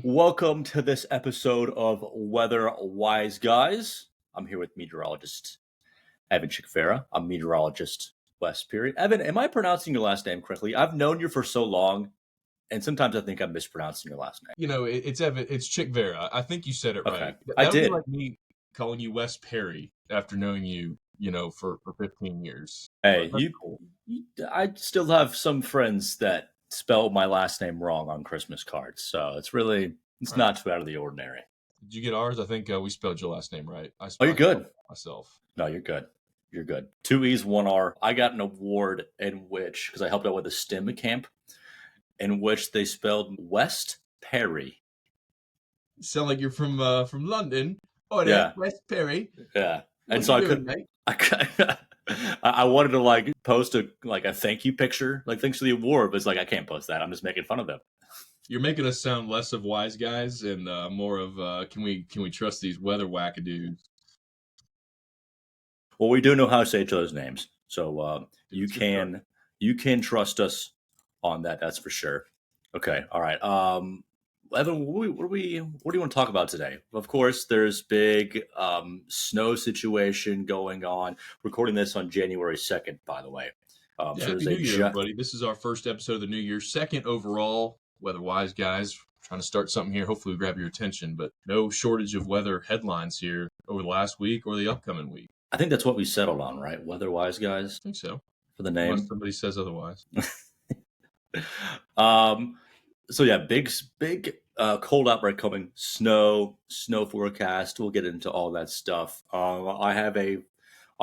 Welcome to this episode of Weather Wise Guys. I'm here with meteorologist Evan Chickfera. I'm meteorologist Wes Period. Evan, am I pronouncing your last name correctly? I've known you for so long, and sometimes I think I'm mispronouncing your last name. It's Chick Vera. I think you said it Okay, right. I That would be did. like me calling you Wes Perry after knowing you, for 15 years. But Hey, that's cool. I still have some friends that spell my last name wrong on Christmas cards, so it's All right. not too out of the ordinary. Did you get ours? I think we spelled your last name right. Oh, you're I spelled good. it myself. No, you're good. You're good. Two E's, one R. I got an award in which, because I helped out with a STEM camp, in which they spelled West Perry. You sound like you're from London. Oh, there, Yeah, Wes Perry. yeah. And What so you I doing, could, mate? I wanted to like post a thank you picture, like thanks for the award, but it's like I can't post that. I'm just making fun of them. You're making us sound less of wise guys and more of can we trust these weather wackadoos? Well, we do know how to say each other's names, so you It's a good start. can trust us on that. That's for sure. Okay, all right. Evan, what do you want to talk about today? Of course, there's big snow situation going on. Recording this on January 2nd, by the way. Yeah, So Happy there's New Year, everybody. This is our first episode of the new year, second overall. Weather-wise, guys, trying to start something here. Hopefully, we grab your attention, but no shortage of weather headlines here over the last week or the upcoming week. I think that's what we settled on, right? Weather-wise, guys, I think so, for the unless name. somebody says otherwise. um, so yeah, big cold outbreak coming. Snow forecast. We'll get into all that stuff. I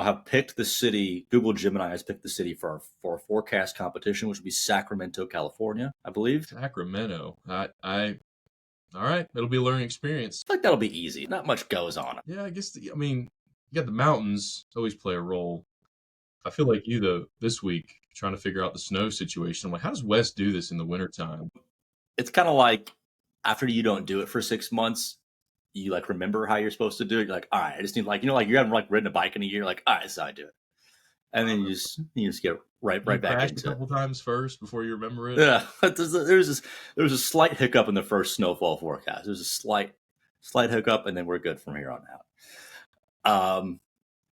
have picked the city. Google Gemini has picked the city for a forecast competition, which would be Sacramento, California, I believe. Sacramento. All right. It'll be a learning experience. I feel like that'll be easy. Not much goes on. Yeah, I guess. You got the mountains always play a role. I feel like you though this week trying to figure out the snow situation. I'm like, how does West do this in the wintertime? It's kind of like after you don't do it for 6 months, you like remember how you're supposed to do it. You're like, all right, I just need like like you haven't like ridden a bike in a year. Like, all right, that's how I do it. And then you just get You right back crashed a into it. couple times first before you remember it. Yeah, there was a slight hiccup in the first snowfall forecast. There's a slight hiccup, and then we're good from here on out.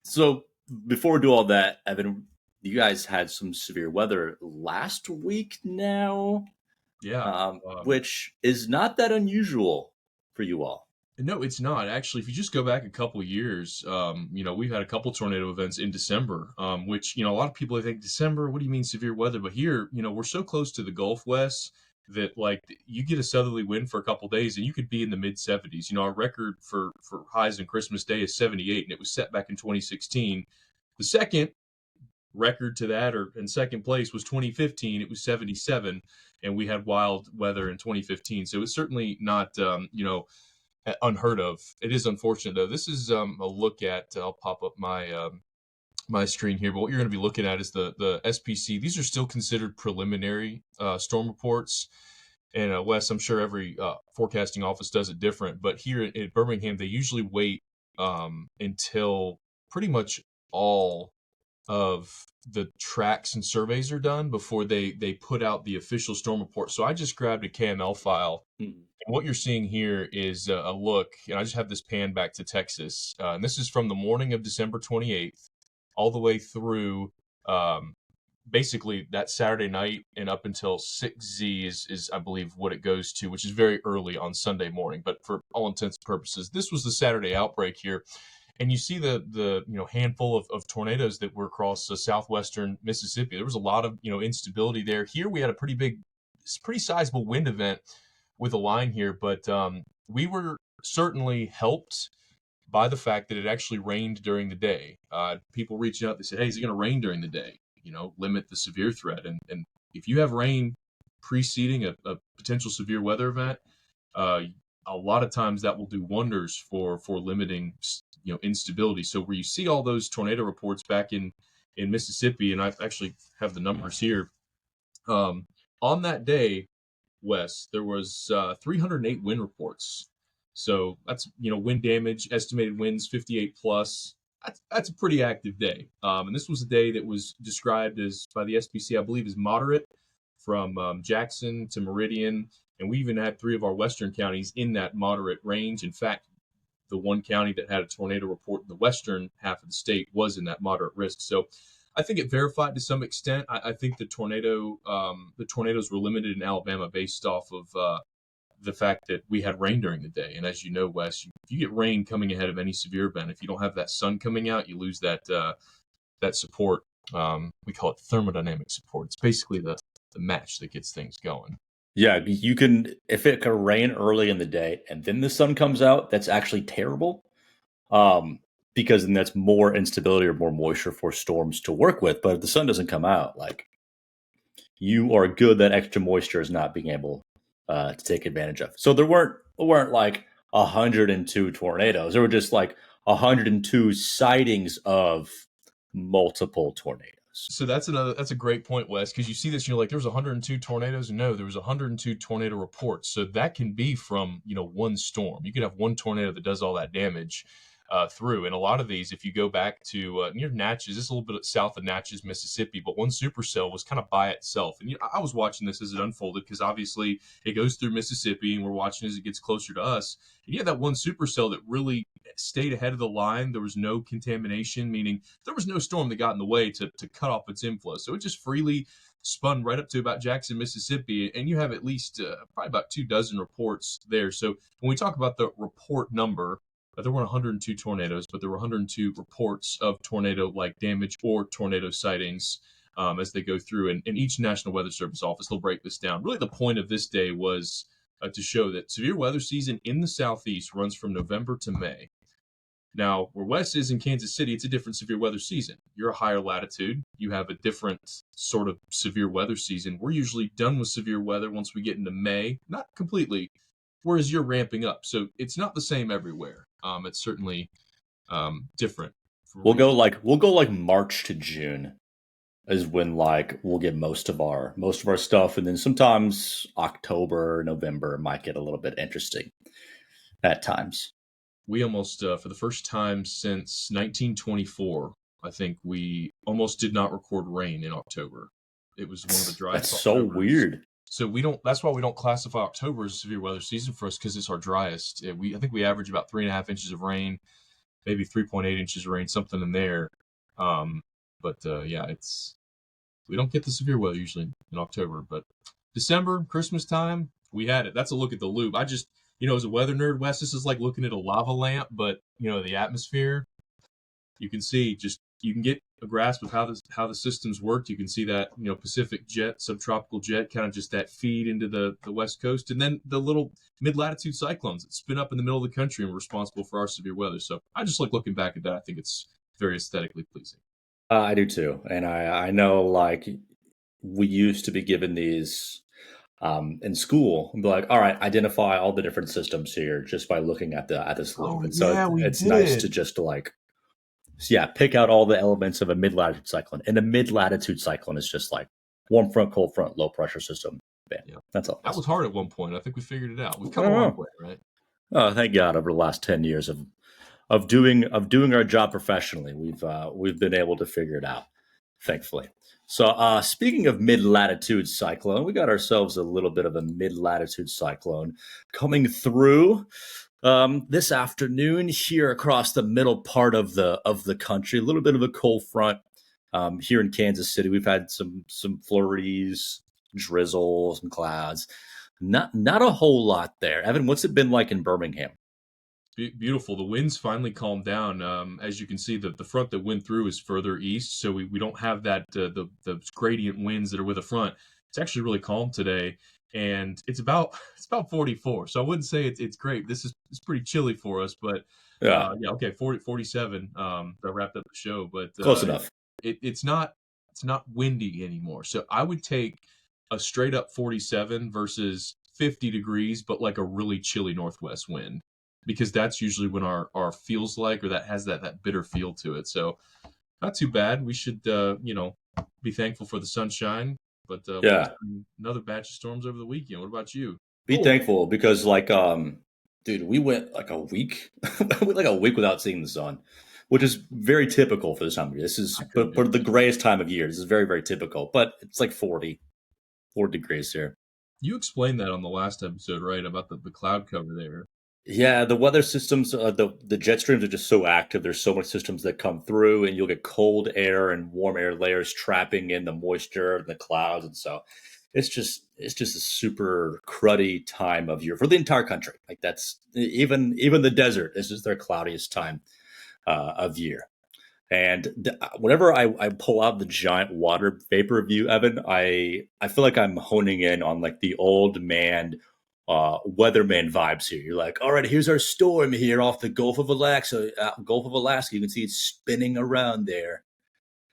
So before we do all that, Evan, you guys had some severe weather last week now, Yeah. which is not that unusual for you all. No, it's not. Actually, if you just go back a couple years, we've had a couple tornado events in December, which, a lot of people think December, what do you mean severe weather? But here, we're so close to the Gulf West that like you get a southerly wind for a couple days and you could be in the mid 70s. Our record for highs on Christmas Day is 78 and it was set back in 2016. The second record to that or in second place was 2015. It was 77 and we had wild weather in 2015. So it's certainly not, unheard of. It is unfortunate though. This is a look at. I'll pop up my screen here, but what you're going to be looking at is the SPC. These are still considered preliminary storm reports. And Wes, I'm sure every forecasting office does it different, but here in Birmingham, they usually wait until pretty much all of the tracks and surveys are done before they put out the official storm report. So I just grabbed a KML file. Mm. And what you're seeing here is a look, and I just have this pan back to Texas. And this is from the morning of December 28th all the way through basically that Saturday night and up until 6Z is, I believe, what it goes to, which is very early on Sunday morning. But for all intents and purposes, this was the Saturday outbreak here. And you see the handful of tornadoes that were across southwestern Mississippi. There was a lot of instability there. Here we had a pretty sizable wind event with a line here, but we were certainly helped by the fact that it actually rained during the day. People reaching out, they said, "Hey, is it going to rain during the day? Limit the severe threat." And if you have rain preceding a potential severe weather event, a lot of times that will do wonders for limiting instability. So where you see all those tornado reports back in Mississippi, and I actually have the numbers here. On that day, Wes, there was 308 wind reports. So that's wind damage, estimated winds 58 plus. That's a pretty active day. And this was a day that was described as by the SPC, I believe, as moderate from Jackson to Meridian, and we even had three of our western counties in that moderate range. In fact, the one county that had a tornado report in the western half of the state was in that moderate risk. So I think it verified to some extent. I think the tornadoes were limited in Alabama based off of the fact that we had rain during the day. And as you know, Wes, if you get rain coming ahead of any severe event, if you don't have that sun coming out, you lose that support. We call it thermodynamic support. It's basically the match that gets things going. Yeah, you can, if it can rain early in the day and then the sun comes out, that's actually terrible. Um, because then that's more instability or more moisture for storms to work with. But if the sun doesn't come out, like you are good that extra moisture is not being able to take advantage of. So there weren't like 102 tornadoes. There were just like 102 sightings of multiple tornadoes. So that's a great point, Wes, because you see this and you're like, there was 102 tornadoes. No, there was 102 tornado reports. So that can be from one storm. You could have one tornado that does all that damage through. And a lot of these, if you go back to near Natchez, this is a little bit south of Natchez, Mississippi, but one supercell was kind of by itself. And I was watching this as it unfolded because obviously it goes through Mississippi and we're watching as it gets closer to us. And you had that one supercell that really stayed ahead of the line. There was no contamination, meaning there was no storm that got in the way to cut off its inflow. So it just freely spun right up to about Jackson, Mississippi, and you have at least probably about 24 reports there. So when we talk about the report number, there weren't 102 tornadoes, but there were 102 reports of tornado-like damage or tornado sightings as they go through. And each National Weather Service office, they'll break this down. Really, the point of this day was to show that severe weather season in the Southeast runs from November to May. Now, where Wes is in Kansas City, it's a different severe weather season. You're a higher latitude. You have a different sort of severe weather season. We're usually done with severe weather once we get into May. Not completely, whereas you're ramping up. So it's not the same everywhere. It's certainly different. We'll go like March to June is when like we'll get most of our stuff, and then sometimes October, November might get a little bit interesting at times. We almost, for the first time since 1924, I think we almost did not record rain in October. It was one of the driest. That's so weird. So we don't. That's why we don't classify October as a severe weather season for us, because it's our driest. I think we average about 3.5 inches of rain, maybe 3.8 inches of rain, something in there. Yeah, we don't get the severe weather usually in October, but December, Christmas time, we had it. That's a look at the loop. I just, as a weather nerd, Wes, this is like looking at a lava lamp, but the atmosphere. You can see you can get a grasp of how the systems worked. You can see that Pacific jet, subtropical jet, kind of just that feed into the West Coast, and then the little mid-latitude cyclones that spin up in the middle of the country and were responsible for our severe weather. So I just like looking back at that. I think it's very aesthetically pleasing. I do too, and I know like we used to be given these in school and be like, all right, identify all the different systems here just by looking at this loop. And so it's nice to just like, pick out all the elements of a mid-latitude cyclone. And a mid-latitude cyclone is just like warm front, cold front, low pressure system. Bam. Yeah. That's all. That was hard at one point. I think we figured it out. We've come a long way, right? Oh, thank God! Over the last 10 years of doing our job professionally, we've been able to figure it out, thankfully. So speaking of mid-latitude cyclone, we got ourselves a little bit of a mid-latitude cyclone coming through this afternoon here across the middle part of the country. A little bit of a cold front here in Kansas City. We've had some flurries, drizzle, some clouds. Not a whole lot there. Evan, what's it been like in Birmingham? Beautiful. The winds finally calmed down. As you can see, the front that went through is further east, so we don't have that the gradient winds that are with the front. It's actually really calm today, and it's about 44. So I wouldn't say it's great. It's pretty chilly for us, but okay, 47. That wrapped up the show, but close enough. It's not windy anymore. So I would take a straight up 47 versus 50 degrees, but like a really chilly northwest wind, because that's usually when our feels like, or that has that bitter feel to it. So not too bad. We should, be thankful for the sunshine, but another batch of storms over the weekend. What about you? Be thankful because dude, we went like a week, without seeing the sun, which is very typical for this time of year. This is for the grayest time of year. This is very, very typical, but it's like 40. 4 degrees here. You explained that on the last episode, right? About the cloud cover there. Yeah, the weather systems, the jet streams are just so active. There's so many systems that come through, and you'll get cold air and warm air layers trapping in the moisture, the clouds, and so it's just a super cruddy time of year for the entire country. Like that's even the desert. This is their cloudiest time of year. And whenever I pull out the giant water vapor view, Evan, I feel like I'm honing in on like the old man weatherman vibes here. You're like, all right, here's our storm here off the Gulf of Alaska. Gulf of Alaska. You can see it spinning around there.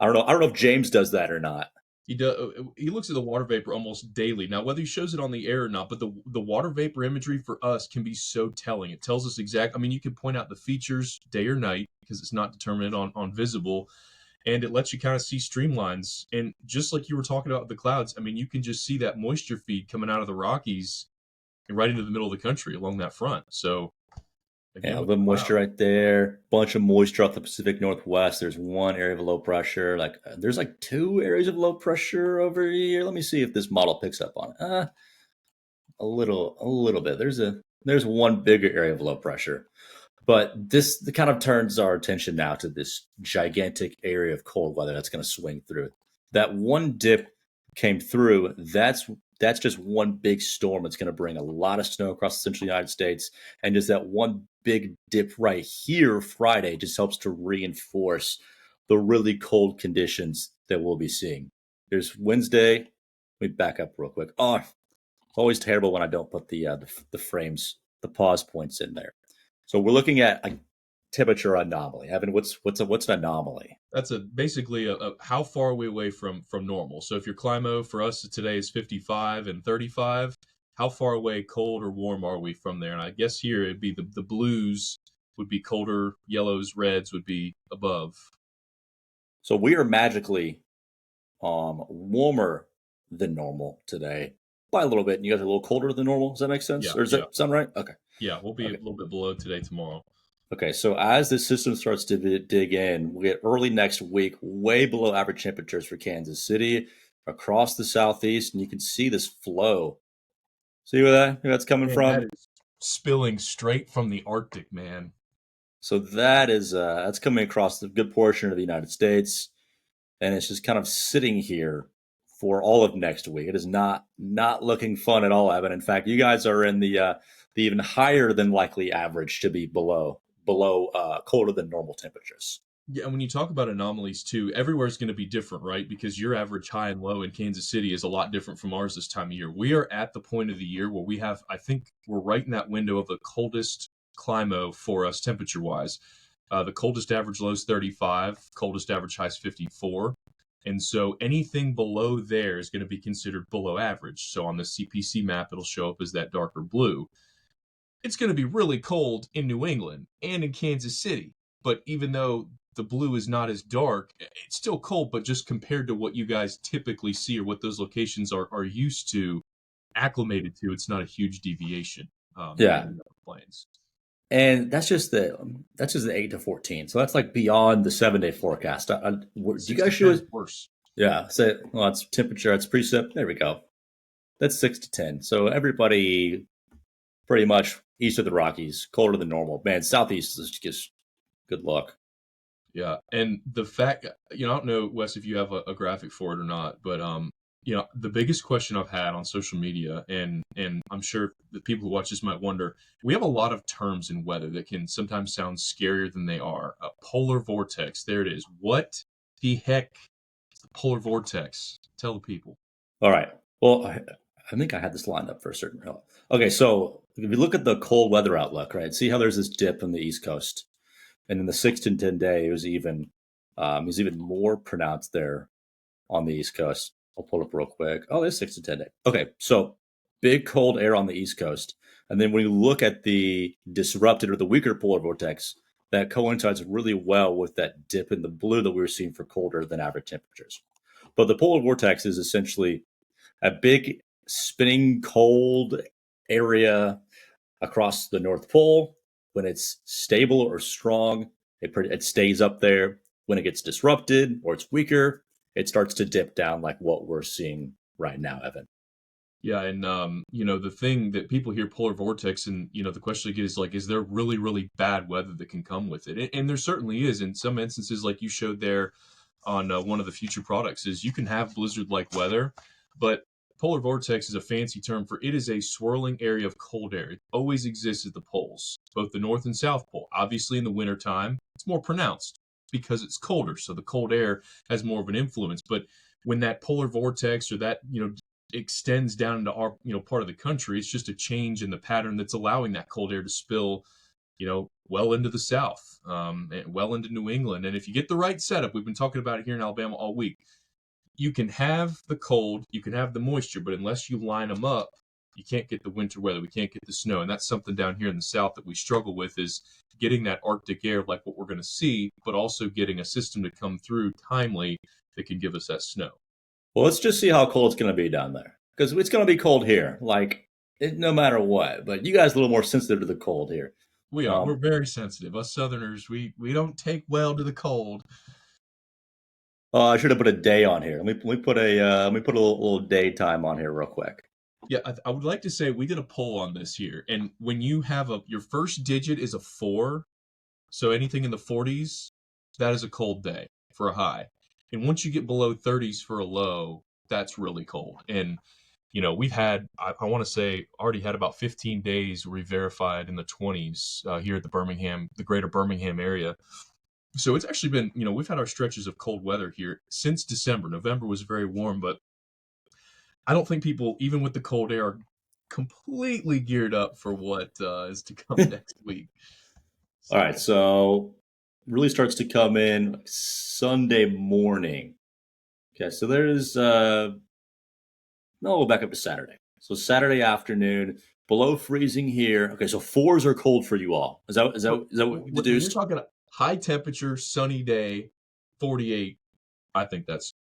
I don't know. I don't know if James does that or not. He does. He looks at the water vapor almost daily. Now, whether he shows it on the air or not, but the water vapor imagery for us can be so telling. It tells us exact. I mean, you can point out the features day or night because it's not determined on visible, and it lets you kind of see streamlines. And just like you were talking about the clouds, I mean, you can just see that moisture feed coming out of the Rockies and right into the middle of the country along that front. So Yeah, again, a with little the moisture cloud, right there. Bunch of moisture off the Pacific Northwest. There's one area of low pressure. Like there's like 2 areas of low pressure over here. Let me see if this model picks up on it. A little bit. There's one bigger area of low pressure. But this the kind of turns our attention now to this gigantic area of cold weather that's going to swing through. That one dip came through. That's just one big storm. It's going to bring a lot of snow across the central United States, and just that one big dip right here Friday just helps to reinforce the really cold conditions that we'll be seeing. There's Wednesday. Let me back up real quick. Oh, always terrible when I don't put the frames, the pause points in there. So we're looking at a temperature anomaly. Evan, what's an anomaly? that's basically a how far are we away from normal. So if your climo for us today is 55 and 35, how far away, cold or warm, are we from there? And I guess here it'd be the blues would be colder, yellows, reds would be above. So we are magically warmer than normal today by a little bit. And you guys are a little colder than normal. Does that make sense? Yeah, Or does yeah, that sound right? Okay. yeah. We'll be a Okay. little bit below today, tomorrow. Okay. So as this system starts to dig in, we get early next week way below average temperatures for Kansas City across the southeast, and you can see this flow. See where that's coming Man, that from? is spilling straight from the Arctic, man. So that's coming across the good portion of the United States, and it's just kind of sitting here for all of next week. It is not looking fun at all, Evan. In fact, you guys are in the even higher than likely average to be below colder than normal temperatures. Yeah, and when you talk about anomalies too, everywhere's going to be different, right? Because your average high and low in Kansas City is a lot different from ours this time of year. We are at the point of the year where we have, I think, we're right in that window of the coldest climo for us temperature wise. The coldest average low is 35, coldest average high is 54. And so anything below there is going to be considered below average. So on the CPC map, it'll show up as that darker blue. It's going to be really cold in New England and in Kansas City. But even though the blue is not as dark, it's still cold, but just compared to what you guys typically see or what those locations are used to, acclimated to, it's not a huge deviation than Yeah, in the plains. and that's just the 8 to 14. So that's like beyond the 7 day forecast. Do you 6 to guys 10 show is us? worse. Yeah, say well, it's temperature, it's precip. There we go. That's 6 to 10. So everybody pretty much east of the Rockies, colder than normal. Man, southeast is just good luck. Yeah, and the fact, I don't know, Wes, if you have a graphic for it or not, but the biggest question I've had on social media, and I'm sure the people who watch this might wonder, we have a lot of terms in weather that can sometimes sound scarier than they are. A polar vortex, there it is. What the heck is the polar vortex? Tell the people. All right. Well, I think I had this lined up for a certain. Okay, so if you look at the cold weather outlook, right? See how there's this dip on the East Coast, and in the 6 to 10 day, it was even more pronounced there on the East Coast. I'll pull it up real quick. Oh, there's 6 to 10 day. Okay, so big cold air on the East Coast, and then when you look at the disrupted or the weaker polar vortex, that coincides really well with that dip in the blue that we were seeing for colder than average temperatures. But the polar vortex is essentially a big spinning cold area across the North Pole. When it's stable or strong, it stays up there. When it gets disrupted or it's weaker, it starts to dip down like what we're seeing right now, Evan. Yeah, and the thing that people hear polar vortex, and the question they get is like, is there really, really bad weather that can come with it? And there certainly is. In some instances, like you showed there on one of the future products, is you can have blizzard-like weather, but polar vortex is a fancy term for it is a swirling area of cold air. It always exists at the poles, both the North and South Pole. Obviously, in the wintertime, it's more pronounced because it's colder, so the cold air has more of an influence. But when that polar vortex or that extends down into our part of the country, it's just a change in the pattern that's allowing that cold air to spill well into the South, and well into New England. And if you get the right setup, we've been talking about it here in Alabama all week, you can have the cold, you can have the moisture, but unless you line them up, you can't get the winter weather. We can't get the snow. And that's something down here in the South that we struggle with, is getting that Arctic air like what we're going to see, but also getting a system to come through timely that can give us that snow. Well, let's just see how cold it's going to be down there because it's going to be cold here, like no matter what. But you guys are a little more sensitive to the cold here. We are. We're Um, very sensitive. Us Southerners, we don't take well to the cold. I should have put a day on here. Let me put a little day time on here real quick. Yeah, I would like to say we did a poll on this here, and when you have your first digit is a 4, so anything in the 40s, that is a cold day for a high. And once you get below 30s for a low, that's really cold. And we've had, I want to say, already had about 15 days we verified in the 20s here at the greater Birmingham area. So it's actually been, we've had our stretches of cold weather here since December. November was very warm, but I don't think people, even with the cold air, are completely geared up for what is to come next week. All right, So so really starts to come in like Sunday morning. Okay, so there's no, we'll back up to Saturday. So Saturday afternoon, below freezing here. Okay, so fours are cold for you all. Is that what we when you're deduced? talking high temperature, sunny day, 48, I think that's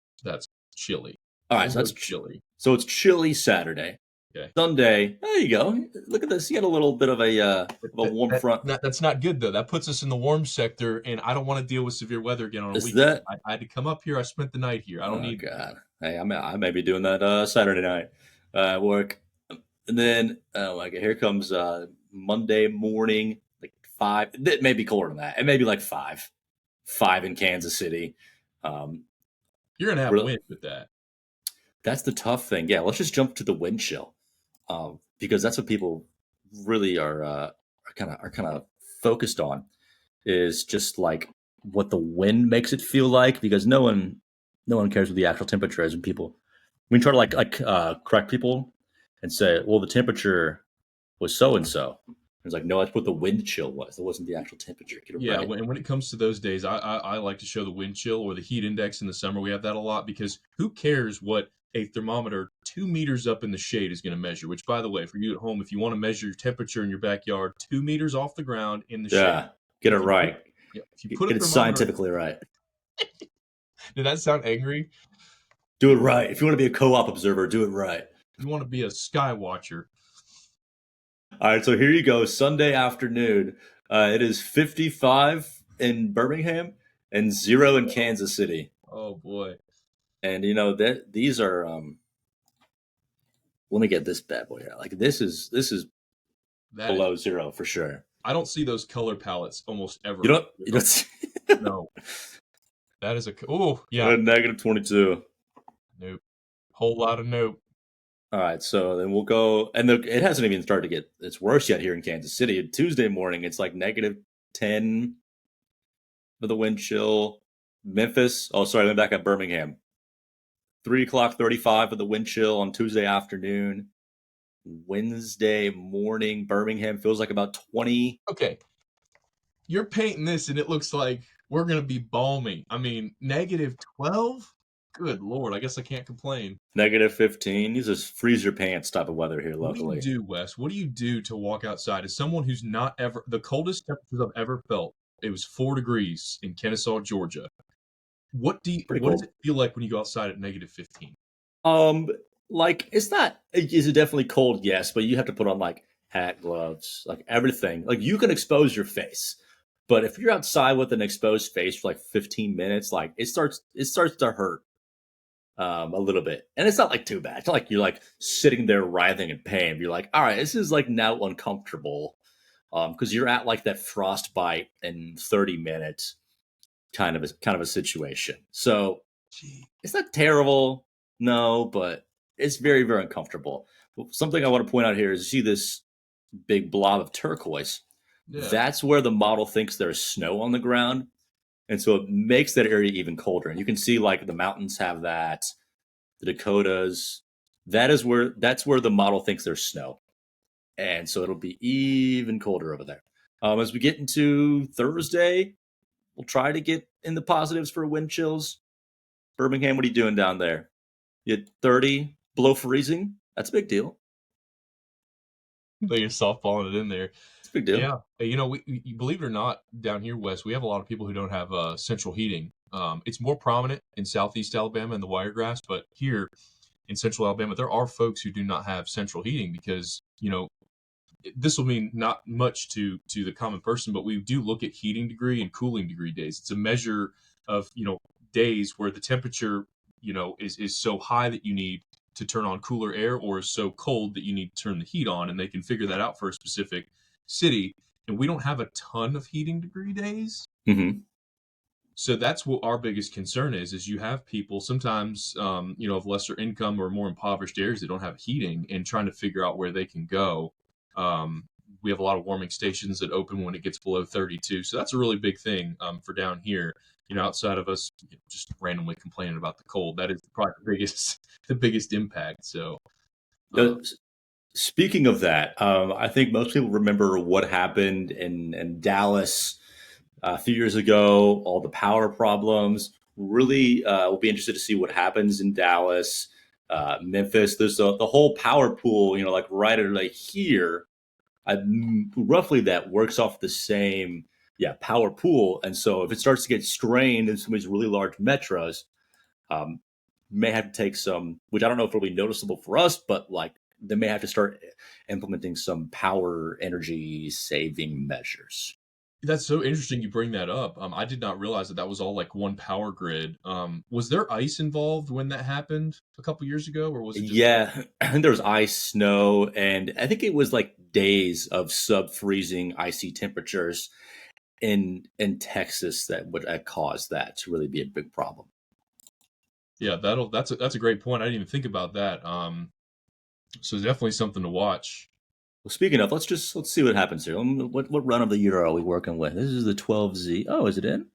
chilly, All right, almost chilly. so it's chilly Saturday. Okay. Sunday, there you go. Look at this. You got a little bit of a That, warm that, front. that's not good though. That puts us in the warm sector, and I don't want to deal with severe weather again on a Is weekend. that? I had to come up here. I spent the night here. I don't Oh need that. God. Hey, I may be doing that Saturday night at work, and then oh my God, here comes Monday morning, like 5. It may be colder than that. It may be like 5 in Kansas City. Um, You're gonna have we're, wind with that. that's the tough thing. Yeah, let's just jump to the wind chill, because that's what people really are kind of focused on, is just like what the wind makes it feel like, because no one cares what the actual temperature is. And people, we try to correct people and say, well, the temperature was so and so. It's like, no, that's what the wind chill was. It wasn't the actual temperature. Get it Yeah, right. when it comes to those days, I like to show the wind chill or the heat index in the summer. We have that a lot because who cares what a thermometer 2 meters up in the shade is going to measure? Which, by the way, for you at home, if you want to measure your temperature in your backyard, 2 meters off the ground in the shade. Yeah, get it If you put right. yeah, if you put a Get it thermometer, scientifically right. did that sound angry? Do it right. If you want to be a co-op observer, do it right. You want to be a sky watcher. All right, so here you go. Sunday afternoon. It is 55 in Birmingham and 0 in Kansas City. Oh boy, And that these are let me get this bad boy out. Like this is that is. below 0 for sure. I don't see those color palettes almost You ever. don't you don't see No, that is a. Oh yeah, negative 22. nope. Whole lot of nope. All right, so then we'll go, and it hasn't even started to get it's worse yet here in Kansas City. Tuesday morning, it's like negative 10 for the wind chill. Memphis, oh sorry, I'm back at Birmingham. 3 o'clock 35 for the wind chill on Tuesday afternoon. Wednesday morning, Birmingham feels like about 20. Okay, you're painting this and it looks like we're gonna be balmy. I mean, -12. Good lord, I guess I can't complain. Negative 15. These is freeze your pants type of weather here What do you locally. do, Wes? What do you do to walk outside as someone who's not ever the coldest temperatures I've ever felt? It was 4 degrees in Kennesaw, Georgia. Pretty What does cold. it feel like when you go outside at -15? Um, like it's not. Is it definitely cold? Yes, but you have to put on like hat, gloves, like everything. Like you can expose your face, but if you're outside with an exposed face for like 15 minutes, like it starts to hurt. a little bit, and it's not like too bad. It's not like you're like sitting there writhing in pain. You're like, all right, this is like now uncomfortable, because you're at like that frostbite in 30 minutes kind of a situation. So Gee. it's not terrible, no, but it's very very uncomfortable. Something I want to point out here is you see this big blob of turquoise. Yeah. That's where the model thinks there's snow on the ground, and so it makes that area even colder. And you can see like the mountains have that, the Dakotas. That's where the model thinks there's snow, and so it'll be even colder over there. As we get into Thursday, we'll try to get in the positives for wind chills. Birmingham, what are you doing down there? You had 30 below freezing. That's a big deal. They are softballing it in there. It's a big deal. Yeah, we believe it or not, down here west, we have a lot of people who don't have central heating. It's more prominent in southeast Alabama and the Wiregrass, but here in central Alabama, there are folks who do not have central heating because this will mean not much to the common person, but we do look at heating degree and cooling degree days. It's a measure of days where the temperature is so high that you need to turn on cooler air, or is so cold that you need to turn the heat on, and they can figure that out for a specific city. And we don't have a ton of heating degree days. Mm-hmm. So that's what our biggest concern is you have people sometimes, of lesser income or more impoverished areas that don't have heating, and trying to figure out where they can go. We have a lot of warming stations that open when it gets below 32. So that's a really big thing for down here. Outside of us just randomly complaining about the cold, that is probably the biggest impact. So, Uh, um, Speaking of that, I think most people remember what happened in Dallas a few years ago, all the power problems. Really, we'll be interested to see what happens in Dallas, Memphis. There's the whole power pool, like right or like here. Roughly that works off the same, yeah, power pool. And so if it starts to get strained in some of these really large metros, um, may have to take some, which I don't know if it'll be noticeable for us, but like they may have to start implementing some power energy saving measures. that's so interesting you bring that up. I did not realize that was all like one power grid. Was there ice involved when that happened a couple years ago, or was it just? Yeah, there was ice, snow, and I think it was like days of sub freezing icy temperatures in Texas that would cause that to really be a big problem. Yeah, that's a great point. I didn't even think about that. So definitely something to watch. Well, speaking of, let's see what happens here. What run of the year are we working with? This is the 12Z. Oh, is it in?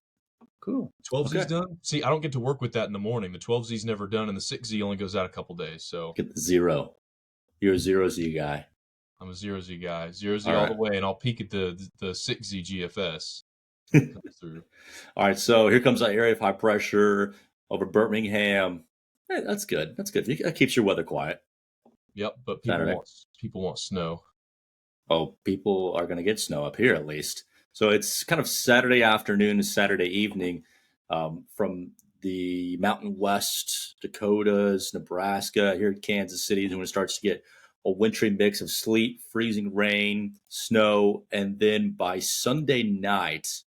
Cool. 12Z's Okay. done. See, I don't get to work with that in the morning. The 12Z's never done, and the 6Z only goes out a couple days. So Get the zero. You're a zero Z guy. I'm a 0Z guy, 0Z All all the right. way, and I'll peek at the 6Z GFS All when it comes through. right. So here comes that area of high pressure over Birmingham. Hey, that's good. That's good. That keeps your weather quiet. Yep, but Saturday. people want snow. Oh, people are going to get snow up here at least. So it's kind of Saturday afternoon to Saturday evening, from the Mountain West, Dakotas, Nebraska, here in Kansas City is when it starts to get a wintry mix of sleet, freezing rain, snow, and then by Sunday night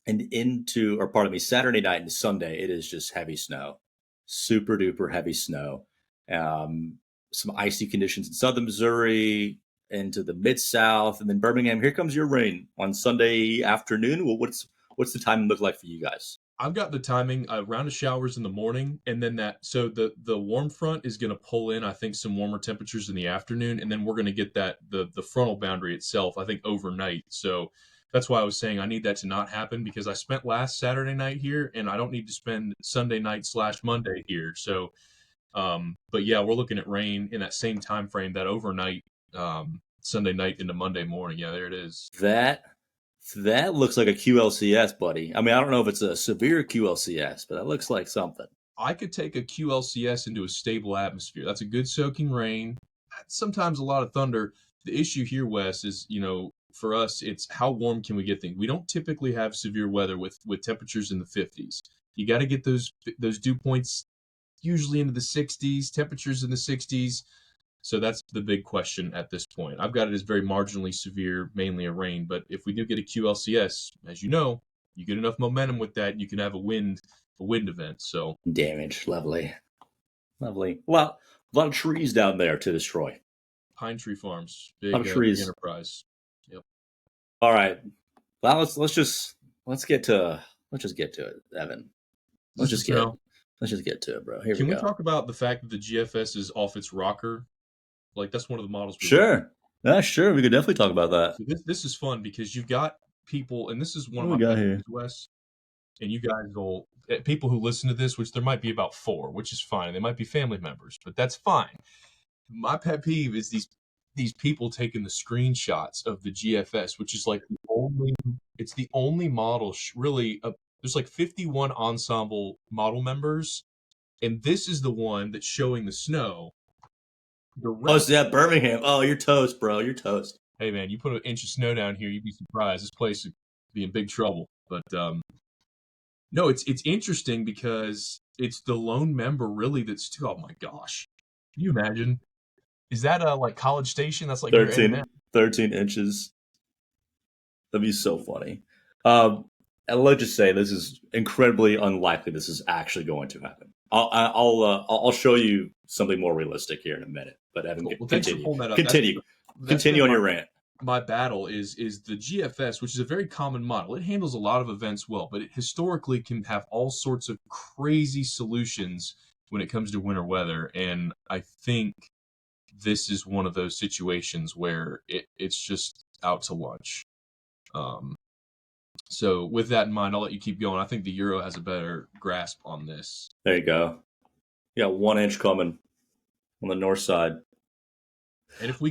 and into, or pardon me, Saturday night into Sunday, it is just heavy snow, super duper heavy snow. Um, some icy conditions in southern Missouri, into the mid South, and then Birmingham. Here comes your rain on Sunday afternoon. Well, what's the time look like for you guys? I've got the timing, a round of showers in the morning, and then so the warm front is going to pull in, I think, some warmer temperatures in the afternoon, and then we're going to get that the frontal boundary itself, I think, overnight. So that's why I was saying I need that to not happen, because I spent last Saturday night here, and I don't need to spend Sunday night / Monday here. So, but yeah, we're looking at rain in that same time frame, that overnight, Sunday night into Monday morning. Yeah, there it is. That that looks like a QLCS, buddy. I mean, I don't know if it's a severe QLCS, but that looks like something. I could take a QLCS into a stable atmosphere. That's a good soaking rain. Sometimes a lot of thunder. The issue here, Wes, is for us, it's how warm can we get things. We don't typically have severe weather with temperatures in the 50s. You got to get those dew points usually into the 60s, temperatures in the 60s. So that's the big question at this point. I've got it as very marginally severe, mainly a rain. But if we do get a QLCS, as you know, you get enough momentum with that, you can have a wind wind event. So Damage, lovely, lovely. Well, a lot of trees down there to destroy. Pine Tree Farms, A lot of big trees. enterprise. Yep. All right. Well, let's get to let's just get to it, Evan. Is this the snow? Let's just get to it, bro. Here we Can we go. talk about the fact that the GFS is off its rocker? Like that's one of the models we're looking. Sure. Yeah, sure. We could definitely talk about that. So this is fun because you've got people, and this is one What of do we my got pet here? peeves, Wes. And you guys will people who listen to this, which there might be about 4, which is fine. They might be family members, but that's fine. My pet peeve is these people taking the screenshots of the GFS, which is like it's the only model really. There's like 51 ensemble model members, and this is the one that's showing the snow. The Oh, rest, so yeah, Birmingham. Oh, you're toast, bro. You're toast. hey man, you put an inch of snow down here, you'd be surprised. This place would be in big trouble. But no, it's interesting because it's the lone member really that's too. Oh my gosh, can you imagine? Is that like College Station? That's like near 13, A&M. 13 inches. That'd be so funny. And let's just say this is incredibly unlikely. This is actually going to happen. I'll show you something more realistic here in a minute. But Evan, Cool. Well, thanks for continue. pulling that up. Continue. That's Continue been on your rant. my battle is the GFS, which is a very common model. It handles a lot of events well, but it historically can have all sorts of crazy solutions when it comes to winter weather. And I think this is one of those situations where it's just out to lunch. Um, so with that in mind, I'll let you keep going. I think the Euro has a better grasp on this. There you go. You got 1 inch coming on the north side. And if we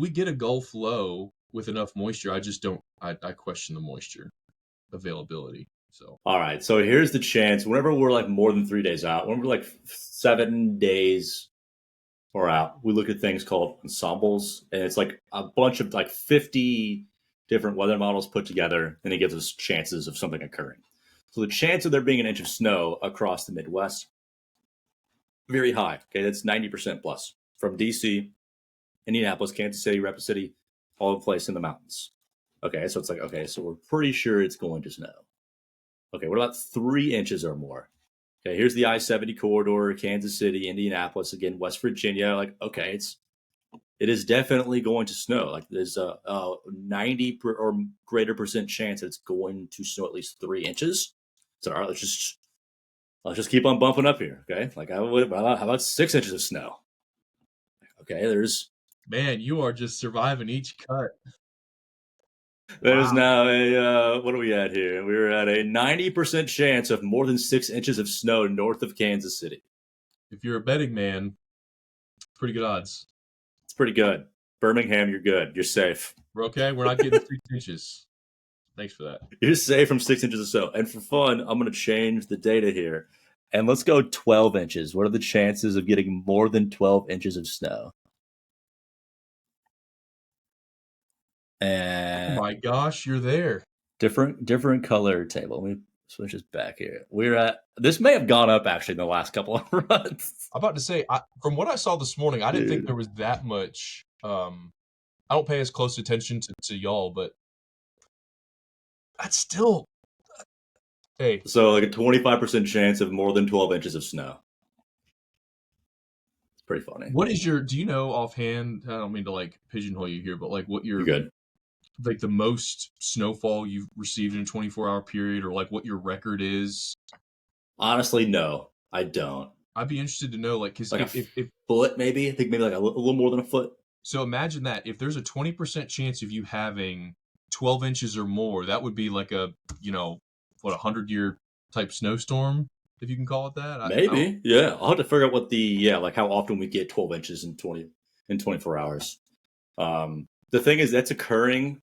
get a Gulf low with enough moisture, I just don't. I question the moisture availability. So All right. So here's the chance. Whenever we're like more than 3 days out, whenever we're like 7 days or out, we look at things called ensembles, and it's like a bunch of like 50 different weather models put together, and it gives us chances of something occurring. So the chance of there being an inch of snow across the Midwest, very high. Okay, that's 90% plus from DC, Indianapolis, Kansas City, Rapid City, all the place in the mountains. Okay, so it's like, okay, so we're pretty sure it's going to snow. Okay, what about 3 inches or more? Okay, here's the I-70 corridor, Kansas City, Indianapolis, again, West Virginia. Like, okay, it is definitely going to snow. Like, there's a 90 or greater percent chance that it's going to snow at least 3 inches. So, all right, let's just keep on bumping up here. Okay, like, how about 6 inches of snow? Okay, man, you are just surviving each cut. there's Wow. now a what are we at here? We're at a 90% chance of more than 6 inches of snow north of Kansas City. If you're a betting man, pretty good odds. It's pretty good. Birmingham, you're good. You're safe. We're okay. We're not getting 6 inches. Thanks for that. You're safe from 6 inches of snow. And for fun, I'm going to change the data here. And let's go 12 inches. What are the chances of getting more than 12 inches of snow? Oh And my gosh, you're there. different color table. Let me switch this back here. This may have gone up actually in the last couple of runs. I'm about to say, from what I saw this morning, I didn't think Dude. there was that much. I don't pay as close attention to y'all, but that's still. Hey, So like a 25% chance of more than 12 inches of snow. It's pretty funny. what is your? Do you know offhand? I don't mean to like pigeonhole you here, but like what You're your good. like the most snowfall you've received in a 24-hour period, or like what your record is? Honestly, no, I don't. I'd be interested to know, like, because Like if foot, maybe. I think maybe like a little more than a foot. so, imagine that if there's a 20% chance of you having 12 inches or more, that would be like a what 100-year type snowstorm, if you can call it that. I don't. Maybe, yeah. I'll have to figure out like how often we get 12 inches in 24 hours. The thing is, that's occurring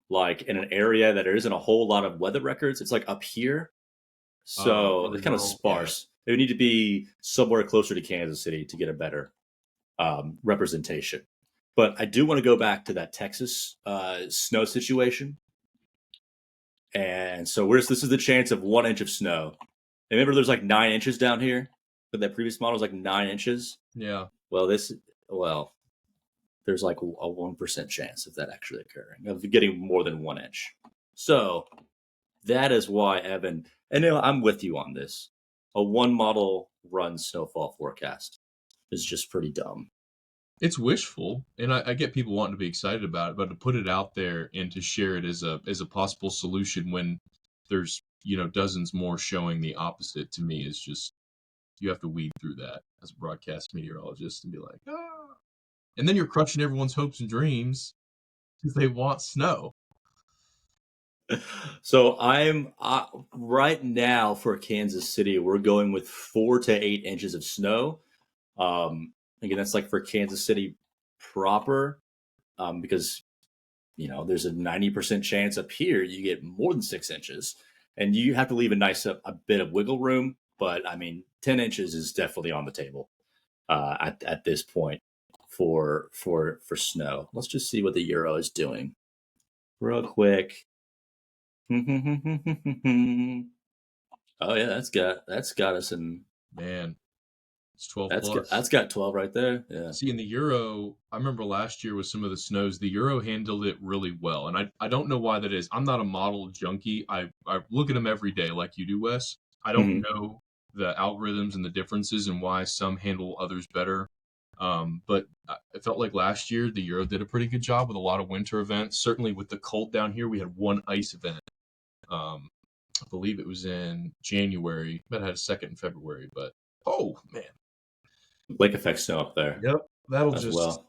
like in an area that there isn't a whole lot of weather records. It's like up here, so Really it's kind of rural, yeah. sparse. It would need to be somewhere closer to Kansas City to get a better representation. But I do want to go back to that Texas snow situation. And so this is the chance of 1 inch of snow. And remember, there's like 9 inches down here, but that previous model was like 9 inches. Yeah. Well, there's like a 1% chance of that actually occurring, of getting more than 1 inch. So that is why, Evan, And I'm with you on this. A one model run snowfall forecast is just pretty dumb. It's wishful, and I get people wanting to be excited about it, but to put it out there and to share it as a possible solution when there's dozens more showing the opposite, to me is just, you have to weed through that as a broadcast meteorologist and be like, ah. And then you're crushing everyone's hopes and dreams because they want snow. So I'm right now for Kansas City. We're going with 4 to 8 inches of snow. Again, that's like for Kansas City proper, because there's a 90% chance up here you get more than 6 inches, and you have to leave a bit of wiggle room. But I mean, 10 inches is definitely on the table at this point for snow. Let's just see what the Euro is doing real quick. Oh yeah, that's got us in. Man, it's 12 plus. That's got 12 right there. Yeah. See, in the Euro, I remember last year with some of the snows, the Euro handled it really well. And I don't know why that is. I'm not a model junkie. I look at them every day like you do, Wes. I don't Mhm. know the algorithms and the differences and why some handle others better. But it felt like last year the Euro did a pretty good job with a lot of winter events. Certainly with the cold down here, we had one ice event. I believe it was in January. Might have had a second in February, but oh man, Lake effect snow up there yep, that'll as just well.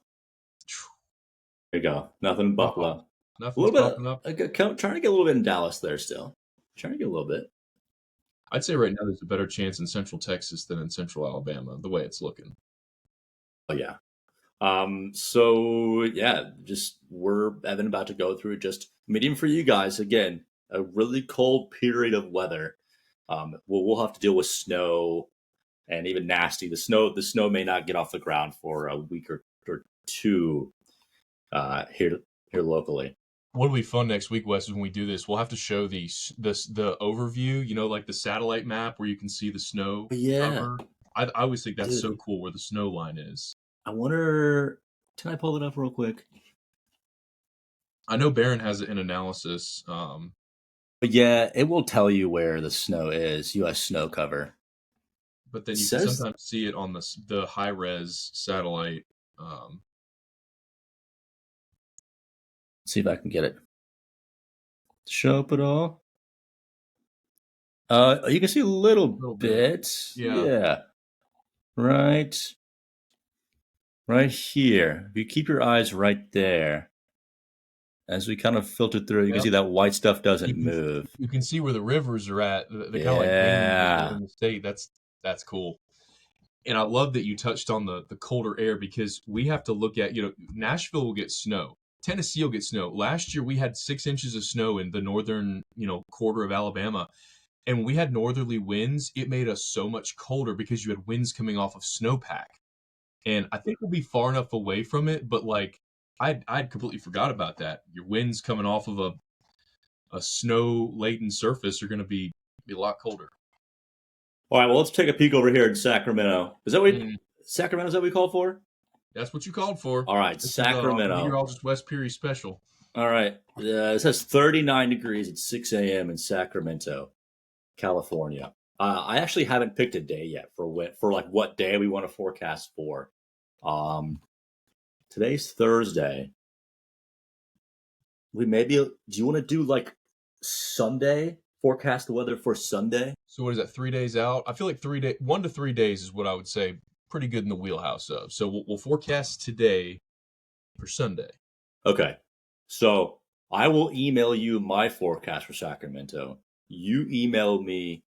There you go. Nothing in oh, Buffalo. A nothing's little popping bit. up. Trying to get a little bit in Dallas there still. Trying to get a little bit. I'd say right now there's a better chance in Central Texas than in Central Alabama, the way it's looking. Oh yeah. So yeah, just we're Evan about to go through just medium for you guys again. A really cold period of weather. We'll have to deal with snow and even nasty. The snow may not get off the ground for a week or two here locally. What'll be fun next week, Wes, is when we do this. We'll have to show the overview, like the satellite map where you can see the snow But yeah, cover. I always think that's so dude. cool where the snow line is. I wonder. Can I pull it up real quick? I know Barron has an analysis. But yeah, it will tell you where the snow is. U.S. snow cover. But It then you can says. sometimes see it on the high res satellite. Um, Let's see if I can get it. Show up at all. You can see a little a little bit, bit. yeah. Yeah. Right. Right here. If you keep your eyes right there, as we kind of filter through, you can Yep. see that white stuff doesn't You can move. you can see where the rivers are at. The kind of like veins Yeah. in the state. That's cool. And I love that you touched on the colder air because we have to look at, Nashville will get snow. Tennessee will get snow. Last year we had 6 inches of snow in the northern, quarter of Alabama. And when we had northerly winds, it made us so much colder because you had winds coming off of snowpack. And I think we'll be far enough away from it, but like I'd completely forgot about that. Your winds coming off of a snow laden surface are going to be a lot colder. All right. Well, let's take a peek over here in Sacramento. Is that what Mm, Sacramento is that what we called for? that's what you called for. All right, This is a Sacramento. meteorologist West Peary special. All right. It says 39 degrees at 6 a.m. in Sacramento, California. I actually haven't picked a day yet for like what day we want to forecast for. Um, Today's Thursday. Do you want to do like Sunday? Forecast the weather for Sunday? So what is that? 3 days out? I feel like 1 to 3 days is what I would say. Pretty good in the wheelhouse of. So we'll forecast today for Sunday. Okay. So I will email you my forecast for Sacramento. You email me.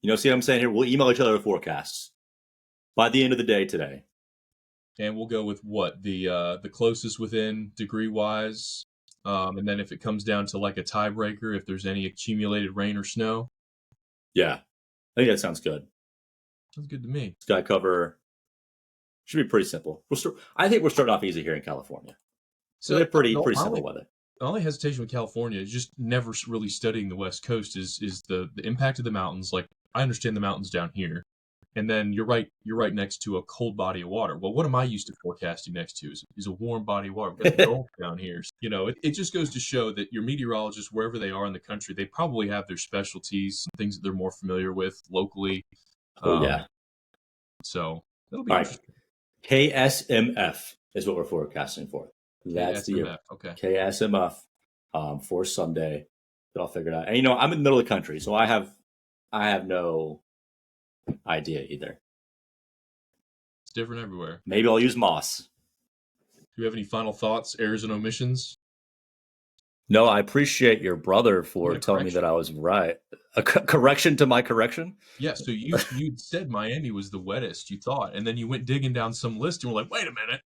See what I'm saying here? We'll email each other forecasts by the end of the day today. And we'll go with what the closest within degree wise, and then if it comes down to like a tiebreaker, if there's any accumulated rain or snow. Yeah, I think that sounds good. Sounds good to me. Sky cover should be pretty simple. I think we're starting off easy here in California. So they're pretty simple weather. The only hesitation with California is just never really studying the West Coast is the impact of the mountains. Like I understand the mountains down here, and then you're right next to a cold body of water. Well, what am I used to forecasting next to is a warm body of water. We've got the Gulf down here. You know, it just goes to show that your meteorologists, wherever they are in the country, they probably have their specialties, things that they're more familiar with locally. Oh Um, yeah. so that'll be All right. interesting. KSMF is what we're forecasting for. That's the year. KSMF. Okay. KSMF for Sunday. I'll figure it out. And you know, I'm in the middle of the country, so I have no idea either. It's different everywhere. Maybe I'll use Moss. Do you have any final thoughts, errors, and omissions? No, I appreciate your brother for Yeah, telling me that correction. I was right. A correction to my correction. Yeah, so you said Miami was the wettest, you thought, and then you went digging down some list and were like, wait a minute.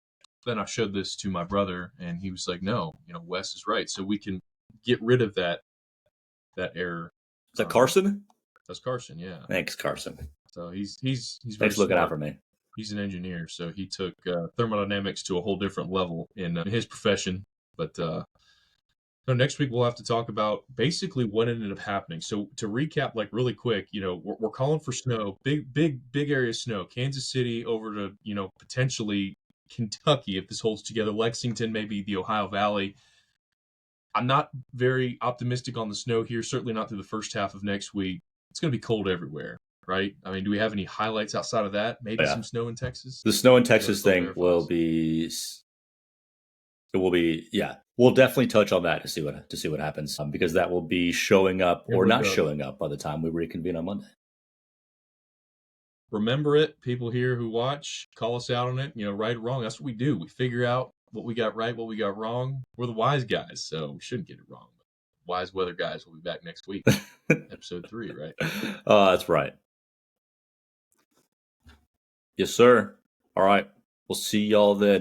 Then I showed this to my brother, and he was like, no, you know, Wes is right. So we can get rid of that error. Is that Carson? That's Carson, yeah. Thanks, Carson. So he's very Thanks for looking out smart. for me. He's an engineer, so he took thermodynamics to a whole different level in his profession. But so next week we'll have to talk about basically what ended up happening. So to recap, like really quick, you know, we're calling for snow, big area of snow, Kansas City over to, you know, potentially Kentucky if this holds together, Lexington, maybe the Ohio Valley. I'm not very optimistic on the snow here. Certainly not through the first half of next week. It's going to be cold everywhere, right? I mean, do we have any highlights outside of that? Maybe Yeah. some snow in Texas. The snow in Let Texas us know thing there, will fellas. be. It will be. Yeah, we'll definitely touch on that to see what happens because that will be showing up or not showing up by the time we reconvene on Monday. Remember it, people here who watch, call us out on it. You know, right or wrong. That's what we do. We figure out what we got right, what we got wrong. We're the wise guys, so we shouldn't get it wrong. Wise weather guys will be back next week, episode 3, right? That's right. Yes, sir. All right. We'll see y'all then.